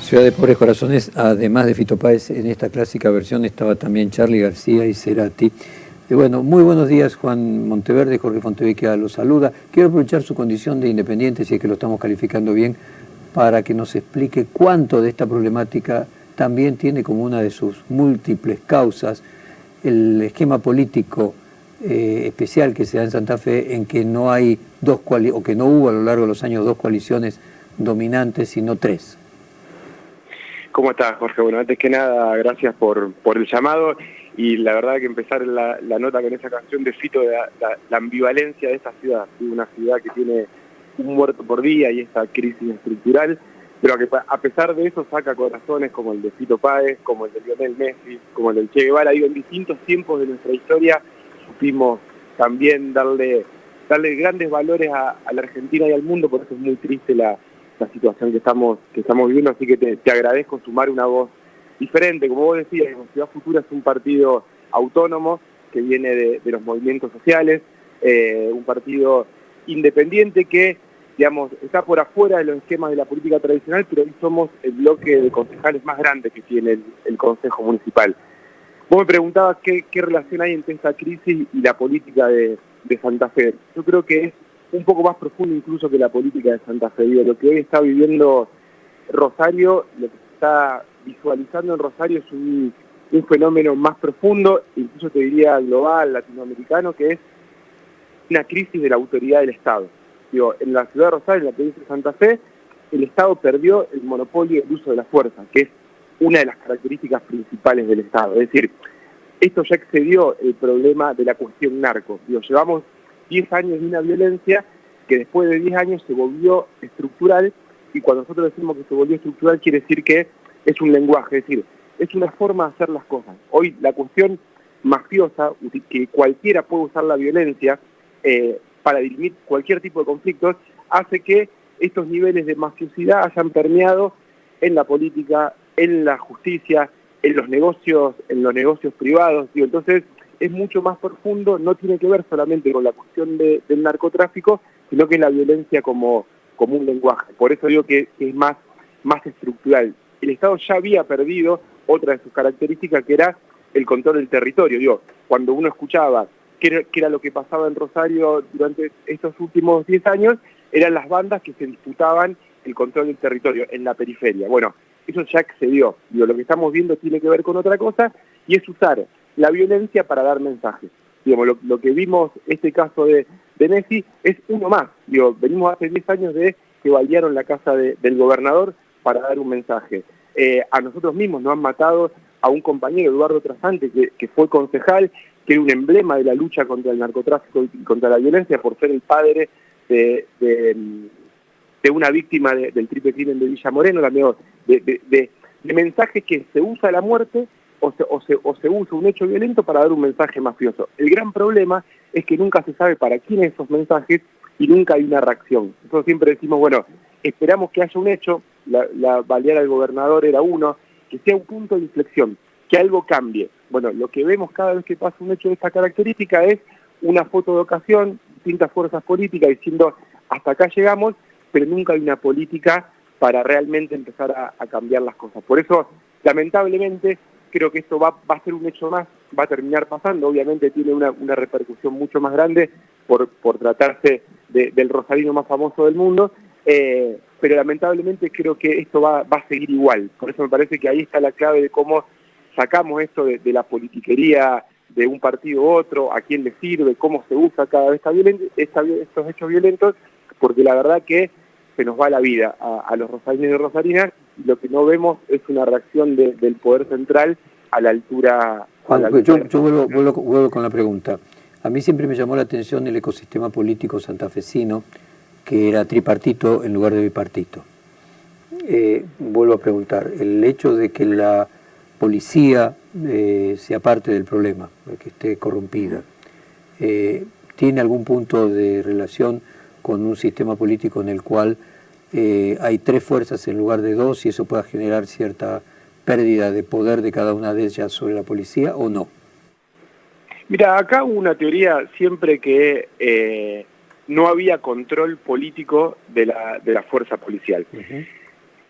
Ciudad de Pobres Corazones, además de Fito Páez, en esta clásica versión estaba también Charly García y Cerati. Y bueno, muy buenos días, Juan Monteverde. Jorge Fontevecchia lo saluda. Quiero aprovechar su condición de independiente, si es que lo estamos calificando bien, para que nos explique cuánto de esta problemática también tiene como una de sus múltiples causas el esquema político especial que se da en Santa Fe, en que no hay o que no hubo a lo largo de los años dos coaliciones dominantes, sino tres. ¿Cómo estás, Jorge? Bueno, antes que nada, gracias por el llamado, y la verdad que empezar la nota con esa canción de Fito, de la ambivalencia de esta ciudad, una ciudad que tiene un muerto por día y esta crisis estructural, pero que a pesar de eso saca corazones como el de Fito Páez, como el de Lionel Messi, como el del Che Guevara. Digo, en distintos tiempos de nuestra historia supimos también darle grandes valores a la Argentina y al mundo. Por eso es muy triste la situación que estamos viviendo, así que te agradezco sumar una voz diferente. Como vos decías, Ciudad Futura es un partido autónomo que viene de los movimientos sociales, un partido independiente que, digamos, está por afuera de los esquemas de la política tradicional, pero hoy somos el bloque de concejales más grande que tiene el Consejo Municipal. Vos me preguntabas qué relación hay entre esta crisis y la política de Santa Fe. Yo creo que es un poco más profundo incluso que la política de Santa Fe. Digo, lo que hoy está viviendo Rosario, lo que se está visualizando en Rosario es un fenómeno más profundo, incluso te diría global, latinoamericano, que es una crisis de la autoridad del Estado. Digo, en la ciudad de Rosario, en la provincia de Santa Fe, el Estado perdió el monopolio del uso de la fuerza, que es una de las características principales del Estado. Es decir, esto ya excedió el problema de la cuestión narco. Digo, llevamos 10 años de una violencia que después de 10 años se volvió estructural, y cuando nosotros decimos que se volvió estructural quiere decir que es un lenguaje, es decir, es una forma de hacer las cosas. Hoy la cuestión mafiosa, que cualquiera puede usar la violencia para dirimir cualquier tipo de conflictos, hace que estos niveles de mafiosidad hayan permeado en la política, en la justicia, en los negocios privados. Digo, entonces es mucho más profundo, no tiene que ver solamente con la cuestión del narcotráfico, sino que es la violencia como un lenguaje. Por eso digo que es más estructural. El Estado ya había perdido otra de sus características, que era el control del territorio. Digo, cuando uno escuchaba qué era lo que pasaba en Rosario durante estos últimos 10 años, eran las bandas que se disputaban el control del territorio en la periferia. Bueno, eso ya excedió. Digo, lo que estamos viendo tiene que ver con otra cosa, y es usar la violencia para dar mensajes. Digamos, lo que vimos, este caso de Messi, es uno más. Digo, venimos hace 10 años de que balearon la casa del gobernador para dar un mensaje. A nosotros mismos nos han matado a un compañero, Eduardo Trasante, que fue concejal, que era un emblema de la lucha contra el narcotráfico y contra la violencia, por ser el padre de una víctima del triple crimen de Villa Moreno, también de mensajes que se usa la muerte o se usa un hecho violento para dar un mensaje mafioso. El gran problema es que nunca se sabe para quién esos mensajes y nunca hay una reacción. Nosotros siempre decimos, bueno, esperamos que haya un hecho, la balear al gobernador era uno, que sea un punto de inflexión, que algo cambie. Bueno, lo que vemos cada vez que pasa un hecho de esta característica es una foto de ocasión, distintas fuerzas políticas diciendo hasta acá llegamos, pero nunca hay una política para realmente empezar a cambiar las cosas. Por eso, lamentablemente, creo que esto va a ser un hecho más, va a terminar pasando. Obviamente tiene una repercusión mucho más grande por tratarse del rosarino más famoso del mundo, pero lamentablemente creo que esto va a seguir igual. Por eso me parece que ahí está la clave de cómo sacamos esto de la politiquería de un partido u otro, a quién le sirve, cómo se usa cada vez estos hechos violentos, porque la verdad que se nos va la vida a los rosarinos y rosarinas, y lo que no vemos es una reacción del poder central a la altura. Juan, yo vuelvo con la pregunta. A mí siempre me llamó la atención el ecosistema político santafesino, que era tripartito en lugar de bipartito. Vuelvo a preguntar, el hecho de que la policía sea parte del problema, que esté corrompida, ¿tiene algún punto de relación con un sistema político en el cual hay tres fuerzas en lugar de dos, y eso pueda generar cierta pérdida de poder de cada una de ellas sobre la policía, o no? Mira, acá hubo una teoría siempre que no había control político de la fuerza policial.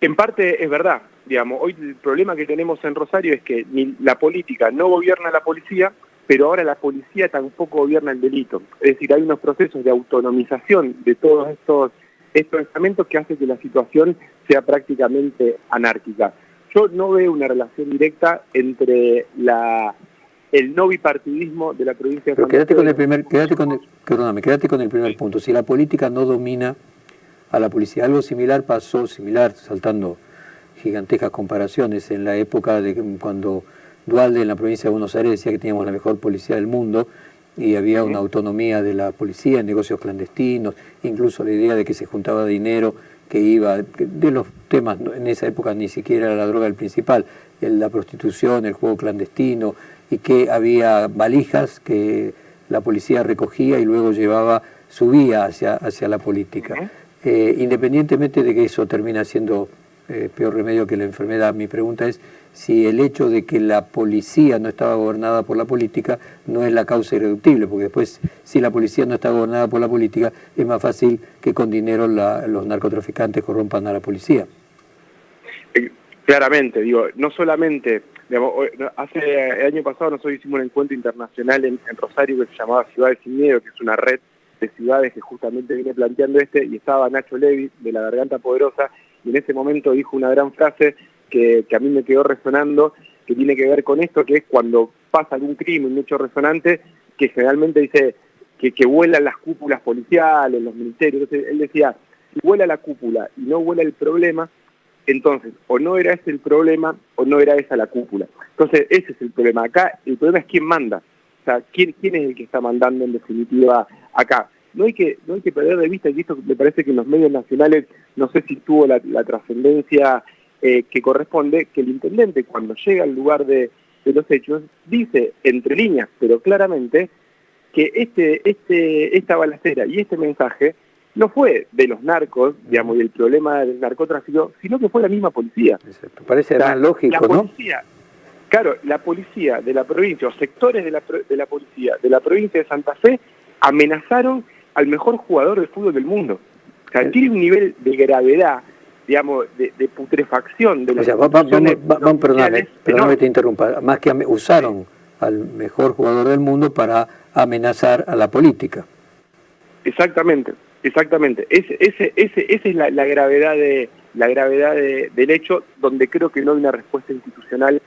En parte es verdad, Digamos, hoy el problema que tenemos en Rosario es que ni la política no gobierna a la policía, pero ahora la policía tampoco gobierna el delito. Es decir, hay unos procesos de autonomización de todos estos estamentos que hace que la situación sea prácticamente anárquica. Yo no veo una relación directa entre el no bipartidismo de la provincia de Santa Fe. Quédate con el primer punto. Si la política no domina a la policía, algo similar pasó, saltando gigantescas comparaciones, en la época de cuando Duhalde en la provincia de Buenos Aires decía que teníamos la mejor policía del mundo y había una autonomía de la policía en negocios clandestinos, incluso la idea de que se juntaba dinero que iba de los temas, en esa época ni siquiera era la droga el principal, la prostitución, el juego clandestino, y que había valijas que la policía recogía y luego subía hacia la política. Independientemente de que eso termina siendo peor remedio que la enfermedad, mi pregunta es si el hecho de que la policía no estaba gobernada por la política no es la causa irreductible, porque después, si la policía no está gobernada por la política, es más fácil que con dinero los narcotraficantes corrompan a la policía. Claramente, digo, no solamente, digamos, el año pasado nosotros hicimos un encuentro internacional en Rosario que se llamaba Ciudades Sin Miedo, que es una red de ciudades que justamente viene planteando y estaba Nacho Levi de La Garganta Poderosa, y en ese momento dijo una gran frase que a mí me quedó resonando, que tiene que ver con esto, que es cuando pasa algún crimen, un hecho resonante, que generalmente dice que vuelan las cúpulas policiales, los ministerios. Entonces él decía, si vuela la cúpula y no vuela el problema, entonces o no era ese el problema o no era esa la cúpula. Entonces ese es el problema. Acá el problema es quién manda. O sea, quién es el que está mandando en definitiva acá. No hay que perder de vista, y esto me parece que en los medios nacionales, no sé si tuvo la trascendencia que corresponde, que el intendente cuando llega al lugar de los hechos dice entre líneas, pero claramente, que esta balacera y este mensaje no fue de los narcos, digamos, y el problema del narcotráfico, sino que fue la misma policía. Exacto. Parece más lógico, ¿no? Claro, la policía de la provincia, o sectores de la policía de la provincia de Santa Fe, amenazaron al mejor jugador de fútbol del mundo. O sea, tiene un nivel de gravedad, digamos, de putrefacción de las instituciones. Perdóname que te interrumpa. Más que usaron al mejor jugador del mundo para amenazar a la política. Exactamente. Esa es la gravedad del hecho, donde creo que no hay una respuesta institucional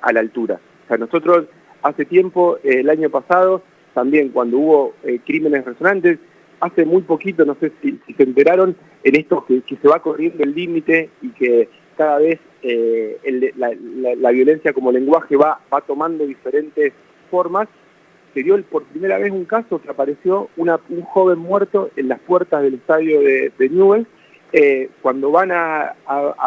a la altura. O sea, nosotros hace tiempo, el año pasado, también cuando hubo crímenes resonantes, hace muy poquito, no sé si se enteraron, en esto que se va corriendo el límite y que cada vez la violencia como lenguaje va tomando diferentes formas. Se dio por primera vez un caso que apareció un joven muerto en las puertas del estadio de Newell's. Cuando van a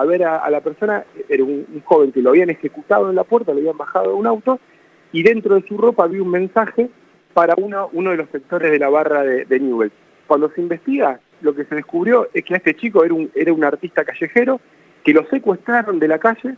ver a la persona, era un joven que lo habían ejecutado en la puerta, lo habían bajado de un auto, y dentro de su ropa había un mensaje para uno de los sectores de la barra de Newell's. Cuando se investiga, lo que se descubrió es que este chico era un artista callejero, que lo secuestraron de la calle,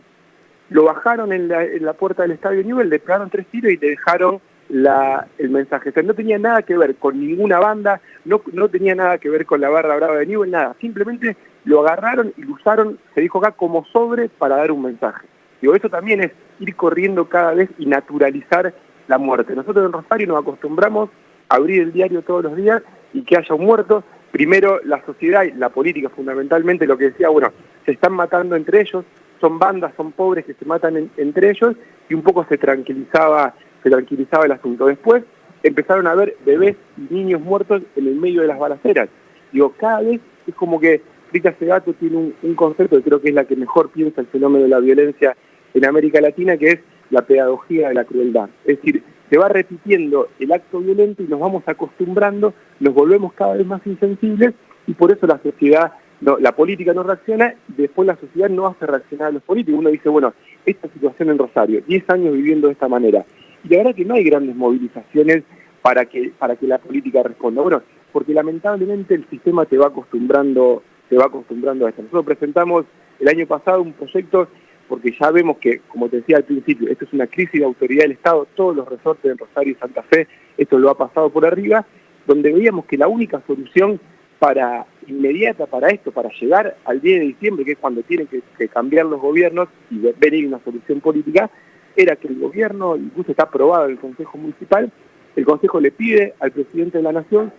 lo bajaron en la puerta del estadio Newell's, le pegaron 3 tiros y le dejaron el mensaje. O sea, no tenía nada que ver con ninguna banda, no tenía nada que ver con la barra brava de Newell's, nada. Simplemente lo agarraron y lo usaron, se dijo acá, como sobre para dar un mensaje. Digo, eso también es ir corriendo cada vez y naturalizar la muerte. Nosotros en Rosario nos acostumbramos a abrir el diario todos los días y que haya un muerto. Primero la sociedad y la política fundamentalmente lo que decía, bueno, se están matando entre ellos, son bandas, son pobres que se matan entre ellos, y un poco se tranquilizaba el asunto. Después empezaron a ver bebés y niños muertos en el medio de las balaceras. Digo, cada vez es como que Rita Segato tiene un concepto que creo que es la que mejor piensa el fenómeno de la violencia en América Latina, que es la pedagogía de la crueldad. Es decir, se va repitiendo el acto violento y nos vamos acostumbrando, nos volvemos cada vez más insensibles, y por eso la sociedad, la política no reacciona, y después la sociedad no hace reaccionar a los políticos. Uno dice, bueno, esta situación en Rosario, 10 años viviendo de esta manera, y la verdad que no hay grandes movilizaciones para que la política responda. Bueno, porque lamentablemente el sistema te va acostumbrando a esto. Nosotros presentamos el año pasado un proyecto, porque ya vemos que, como te decía al principio, esto es una crisis de autoridad del Estado, todos los resortes de Rosario y Santa Fe, esto lo ha pasado por arriba, donde veíamos que la única solución para inmediata para esto, para llegar al 10 de diciembre, que es cuando tienen que cambiar los gobiernos y venir una solución política, era que el gobierno, incluso está aprobado en el Consejo Municipal, el Consejo le pide al presidente de la Nación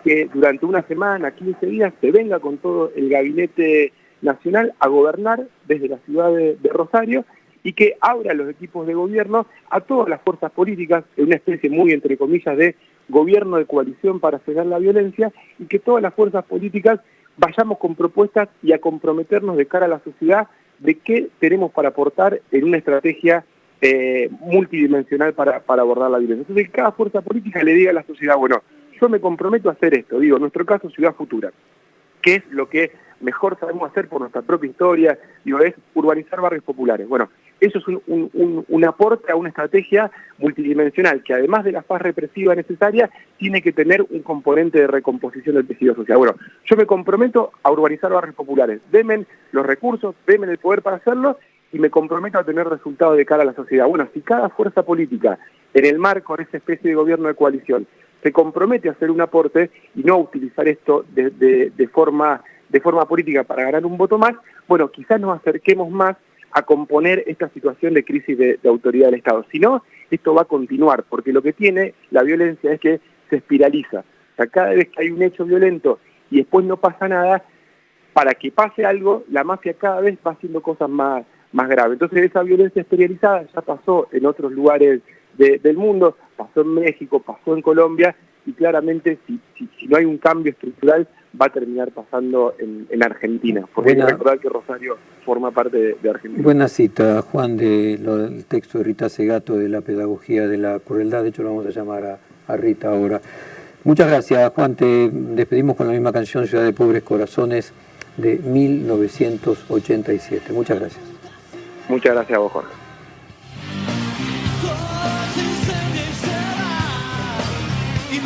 que durante una semana, 15 días, se venga con todo el gabinete nacional a gobernar desde la ciudad de Rosario y que abra los equipos de gobierno a todas las fuerzas políticas en una especie muy, entre comillas, de gobierno de coalición para frenar la violencia y que todas las fuerzas políticas vayamos con propuestas y a comprometernos de cara a la sociedad de qué tenemos para aportar en una estrategia multidimensional para abordar la violencia. Entonces, cada fuerza política le diga a la sociedad, bueno, yo me comprometo a hacer esto, digo, en nuestro caso, Ciudad Futura, que es lo que mejor sabemos hacer por nuestra propia historia, digo, es urbanizar barrios populares. Bueno, eso es un aporte a una estrategia multidimensional que además de la faz represiva necesaria, tiene que tener un componente de recomposición del tejido social. Bueno, yo me comprometo a urbanizar barrios populares, denme los recursos, denme el poder para hacerlo y me comprometo a tener resultados de cara a la sociedad. Bueno, si cada fuerza política en el marco de esa especie de gobierno de coalición se compromete a hacer un aporte y no a utilizar esto de forma política para ganar un voto más, bueno, quizás nos acerquemos más a componer esta situación de crisis de autoridad del Estado. Si no, esto va a continuar, porque lo que tiene la violencia es que se espiraliza. O sea, cada vez que hay un hecho violento y después no pasa nada, para que pase algo, la mafia cada vez va haciendo cosas más graves. Entonces esa violencia espiralizada ya pasó en otros lugares del mundo, pasó en México, pasó en Colombia, y claramente si no hay un cambio estructural va a terminar pasando en Argentina, porque hay que recordar que Rosario forma parte de Argentina. Buena cita, Juan, del texto de Rita Segato de la pedagogía de la crueldad. De hecho lo vamos a llamar a Rita ahora. Muchas gracias, Juan. Te despedimos con la misma canción, Ciudad de Pobres Corazones, de 1987. Muchas gracias. Muchas gracias a vos, Jorge. Y